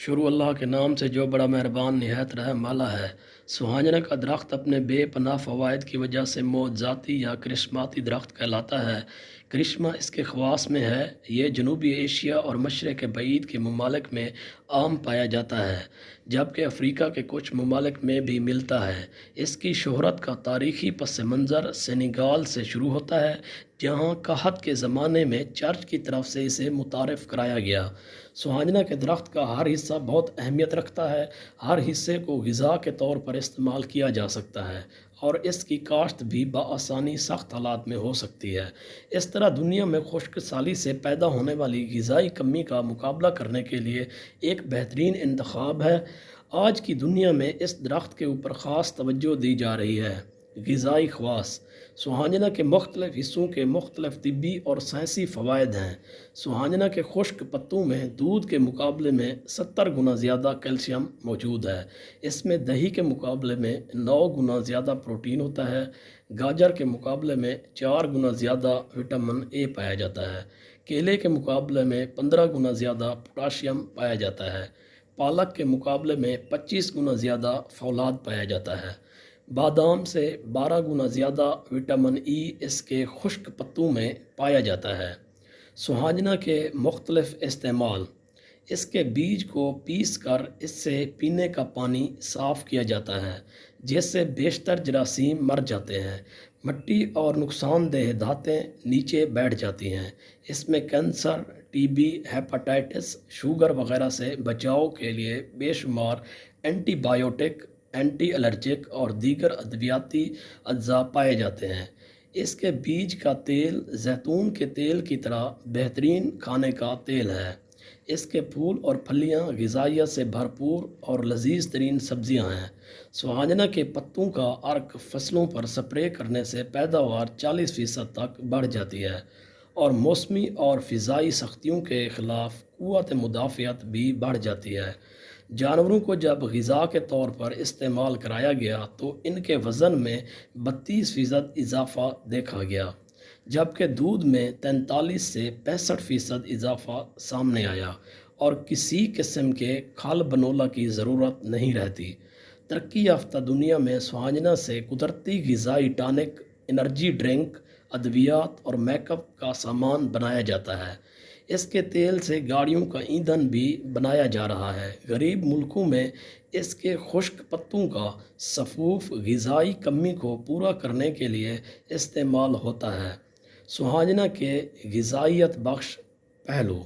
شروع اللہ کے نام سے جو بڑا مہربان نہایت رحم والا ہے۔ سوہانجنا کا درخت اپنے بے پناہ فوائد کی وجہ سے معجزاتی یا کرشماتی درخت کہلاتا ہے۔ کرشمہ اس کے خواص میں ہے، یہ جنوبی ایشیا اور مشرق بعید کے ممالک میں عام پایا جاتا ہے، جبکہ افریقہ کے کچھ ممالک میں بھی ملتا ہے۔ اس کی شہرت کا تاریخی پس منظر سینیگال سے شروع ہوتا ہے، جہاں قحط کے زمانے میں چرچ کی طرف سے اسے متعارف کرایا گیا۔ سوہانجنا کے درخت کا ہر حصہ بہت اہمیت رکھتا ہے۔ ہر حصے کو غذا کے طور پر استعمال کیا جا سکتا ہے اور اس کی کاشت بھی بآسانی سخت حالات میں ہو سکتی ہے۔ اس طرح دنیا میں خشک سالی سے پیدا ہونے والی غذائی کمی کا مقابلہ کرنے کے لیے ایک بہترین انتخاب ہے۔ آج کی دنیا میں اس درخت کے اوپر خاص توجہ دی جا رہی ہے۔ غذائی خواص: سوہانجنا کے مختلف حصوں کے مختلف طبی اور سائنسی فوائد ہیں۔ سوہانجنا کے خشک پتوں میں دودھ کے مقابلے میں 70 گنا زیادہ کیلشیم موجود ہے۔ اس میں دہی کے مقابلے میں 9 گنا زیادہ پروٹین ہوتا ہے۔ گاجر کے مقابلے میں 4 گنا زیادہ وٹامن اے پایا جاتا ہے۔ کیلے کے مقابلے میں 15 گنا زیادہ پوٹاشیم پایا جاتا ہے۔ پالک کے مقابلے میں 25 گنا زیادہ فولاد پایا جاتا ہے۔ بادام سے 12 گنا زیادہ وٹامن ای اس کے خشک پتوں میں پایا جاتا ہے۔ سوہانجنا کے مختلف استعمال: اس کے بیج کو پیس کر اس سے پینے کا پانی صاف کیا جاتا ہے، جس سے بیشتر جراثیم مر جاتے ہیں۔ مٹی اور نقصان دہ دھاتیں نیچے بیٹھ جاتی ہیں۔ اس میں cancer, T B, hepatitis, sugar وغیرہ سے بچاؤ کے لیے بے شمار اینٹی بایوٹک، اینٹی الرجک اور دیگر ادویاتی اجزاء پائے جاتے ہیں۔ اس کے بیج کا تیل زیتون کے تیل کی طرح بہترین کھانے کا تیل ہے۔ اس کے پھول اور پھلیاں غذائیت سے بھرپور اور لذیذ ترین سبزیاں ہیں۔ سوہانجنا کے پتوں کا عرق فصلوں پر سپرے کرنے سے پیداوار 40% تک بڑھ جاتی ہے اور موسمی اور فضائی سختیوں کے خلاف قوت مدافعت بھی بڑھ جاتی ہے۔ جانوروں کو جب غذا کے طور پر استعمال کرایا گیا تو ان کے وزن میں 32% اضافہ دیکھا گیا، جبکہ دودھ میں 43 سے 65% اضافہ سامنے آیا اور کسی قسم کے کھال بنولا کی ضرورت نہیں رہتی۔ ترقی یافتہ دنیا میں سوہانجنا سے قدرتی غذائی ٹانک، انرجی ڈرنک، ادویات اور میک اپ کا سامان بنایا جاتا ہے۔ اس کے تیل سے گاڑیوں کا ایندھن بھی بنایا جا رہا ہے۔ غریب ملکوں میں اس کے خشک پتوں کا صفوف غذائی کمی کو پورا کرنے کے لیے استعمال ہوتا ہے۔ سوہانجنا کے غذائیت بخش پہلو: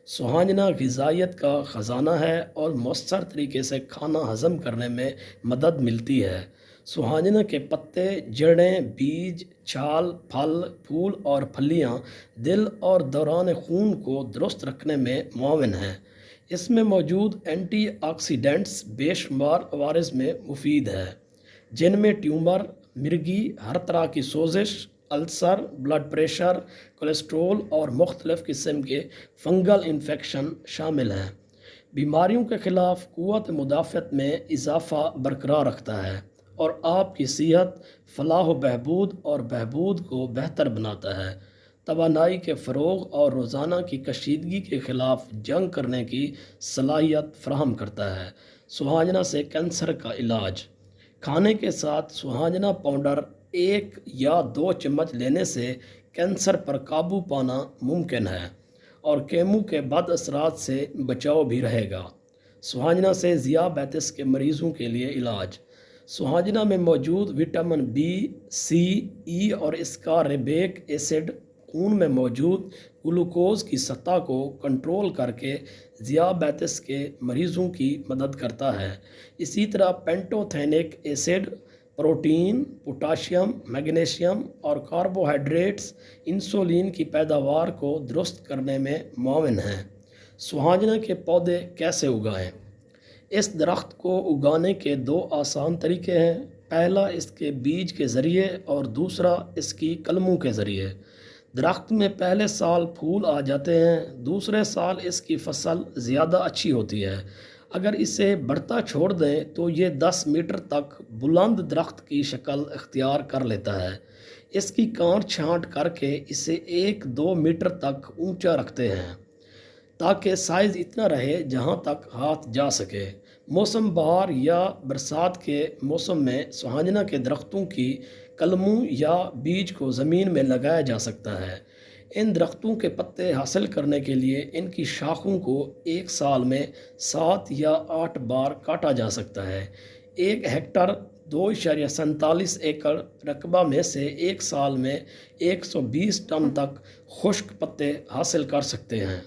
سوہانجنا غذائیت کا خزانہ ہے اور مؤثر طریقے سے کھانا ہضم کرنے میں مدد ملتی ہے۔ سوہانجنا کے پتے، جڑیں، بیج، چھال، پھل، پھول اور پھلیاں دل اور دوران خون کو درست رکھنے میں معاون ہیں۔ اس میں موجود اینٹی آکسیڈنٹس بے شمار عوارض میں مفید ہے، جن میں ٹیومر، مرگی، ہر طرح کی سوزش، السر، بلڈ پریشر، کولیسٹرول اور مختلف قسم کے فنگل انفیکشن شامل ہیں۔ بیماریوں کے خلاف قوت مدافعت میں اضافہ برقرار رکھتا ہے اور آپ کی صحت، فلاح و بہبود اور بہبود کو بہتر بناتا ہے۔ توانائی کے فروغ اور روزانہ کی کشیدگی کے خلاف جنگ کرنے کی صلاحیت فراہم کرتا ہے۔ سوہانجنا سے کینسر کا علاج: کھانے کے ساتھ سوہانجنا پاؤڈر 1 یا 2 چمچ لینے سے کینسر پر قابو پانا ممکن ہے اور کیمو کے بد اثرات سے بچاؤ بھی رہے گا۔ سوہانجنا سے ذیابیطس کے مریضوں کے لیے علاج: سوہانجنا میں موجود وٹامن بی، سی، ای اور اسکاربیک ایسڈ خون میں موجود گلوکوز کی سطح کو کنٹرول کر کے ذیابیطس کے مریضوں کی مدد کرتا ہے۔ اسی طرح پینٹوتھینک ایسڈ پروٹین، پوٹاشیم، میگنیشیم اور کاربوہائیڈریٹس انسولین کی پیداوار کو درست کرنے میں معاون ہیں۔ سوہانجنا کے پودے کیسے اگائیں؟ اس درخت کو اگانے کے 2 آسان طریقے ہیں۔ پہلا اس کے بیج کے ذریعے اور دوسرا اس کی کلموں کے ذریعے۔ درخت میں پہلے سال پھول آ جاتے ہیں، دوسرے سال اس کی فصل زیادہ اچھی ہوتی ہے۔ اگر اسے بڑھتا چھوڑ دیں تو یہ 10 میٹر تک بلند درخت کی شکل اختیار کر لیتا ہے۔ اس کی کانٹ چھانٹ کر کے اسے 1-2 میٹر تک اونچا رکھتے ہیں۔ تاکہ سائز اتنا رہے جہاں تک ہاتھ جا سکے۔ موسم بہار یا برسات کے موسم میں سوہانجنا کے درختوں کی کلموں یا بیج کو زمین میں لگایا جا سکتا ہے۔ ان درختوں کے پتے حاصل کرنے کے لیے ان کی شاخوں کو ایک سال میں 7 یا 8 بار کاٹا جا سکتا ہے۔ 1 ہیکٹر 2.47 ایکڑ رقبہ میں سے ایک سال میں 120 ٹن تک خشک پتے حاصل کر سکتے ہیں۔